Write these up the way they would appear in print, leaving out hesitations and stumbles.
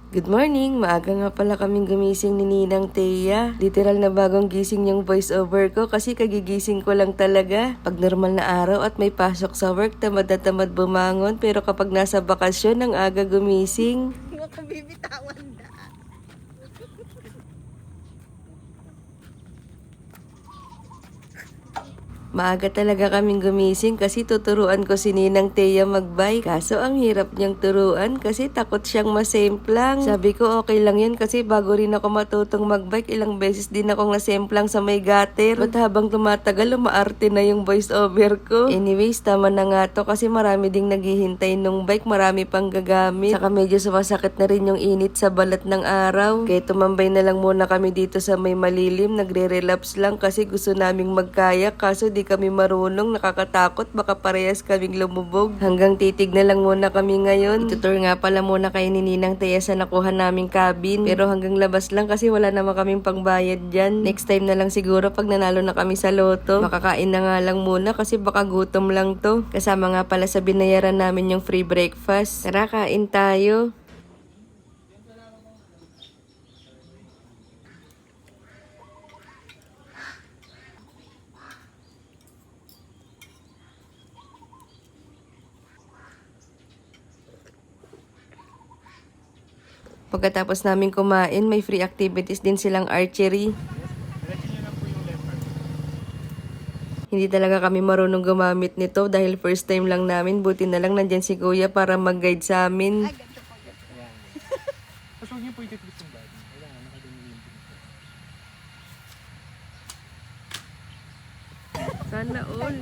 Good morning! Maaga nga pala kaming gumising ni Ninang Thea. Literal na bagong gising yung voice over ko kasi kagigising ko lang talaga. Pag normal na araw at may pasok sa work, tamad na tamad bumangon. Pero kapag nasa bakasyon, ang aga gumising. Hindi ko bibitawan na. Maaga talaga kaming gumising kasi tuturuan ko si Ninang Thea magbike. Kaso ang hirap niyang turuan kasi takot siyang masemplang. Sabi ko okay lang yan kasi bago rin ako matutong magbike, ilang beses din akong nasemplang sa may gutter. But habang tumatagal, umaarte na yung voice over ko. Anyways, tama na nga to kasi marami ding naghihintay nung bike, marami pang gagamit. Saka medyo sumasakit na rin yung init sa balat ng araw. Kaya tumambay na lang muna kami dito sa may malilim. Nagre-relapse lang kasi gusto naming magkayak kaso di kami marunong, nakakatakot, baka parehas kaming lumubog. Hanggang titig na lang muna kami ngayon. Itutur nga pala muna kay ni Ninang Thea sa nakuha naming cabin. Pero hanggang labas lang kasi wala naman kaming pangbayad dyan. Next time na lang siguro pag nanalo na kami sa loto. Makakain na nga lang muna kasi baka gutom lang to. Kasama nga pala sa binayaran namin yung free breakfast. Tara, kain tayo. Pagkatapos namin kumain, may free activities din silang archery. Hindi talaga kami marunong gumamit nito dahil first time lang namin. Buti na lang nandyan si Kuya para mag-guide sa amin. Ay, ganito pa ganito. Tapos huwag niyo po ititwist yung body. Kailangan nakaganyan yung Sana all.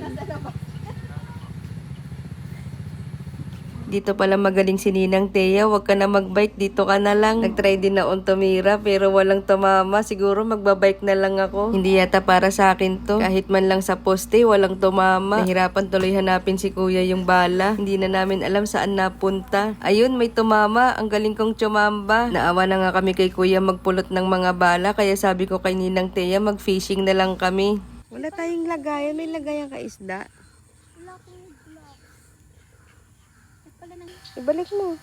Dito pala magaling si Ninang Thea, wag ka na magbike, dito ka na lang. Nagtry din na on tumira pero walang tumama, siguro magbabike na lang ako. Hindi yata para sa akin to, kahit man lang sa poste, walang tumama. Nahirapan tuloy hanapin si Kuya yung bala, hindi na namin alam saan napunta. Ayun, may tumama, ang galing kong tsumamba. Naawa na nga kami kay Kuya magpulot ng mga bala, kaya sabi ko kay Ninang Thea mag-fishing na lang kami. Wala tayong lagayan, may lagayan ka isda. Wala akong gloves. At pala nang Ibalik mo.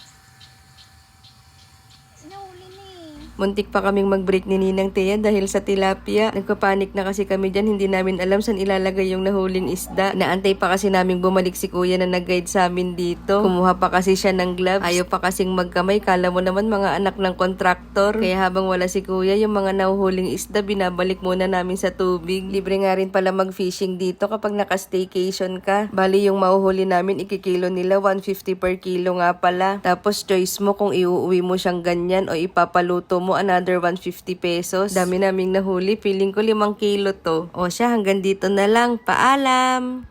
nahuli na eh. Muntik pa kaming mag-break ni Ninang Thea dahil sa tilapia. Nagpapanik na kasi kami dyan, hindi namin alam saan ilalagay yung nahuling isda. Naantay pa kasi naming bumalik si Kuya na nag-guide sa amin dito. Kumuha pa kasi siya ng gloves. Ayaw pa kasing magkamay, kala mo naman mga anak ng kontraktor. Kaya habang wala si Kuya, yung mga nahuhuling isda, binabalik muna namin sa tubig. Libre nga rin pala mag-fishing dito kapag naka-staycation ka. Bali yung mahuhuli namin, ikikilo nila 150 per kilo nga pala. Tapos choice mo kung iuuwi mo siyang ganyan o ipapaluto mo, another 150 pesos. Dami naming nahuli, feeling ko 5 kilo to. O siya, hanggang dito na lang. Paalam!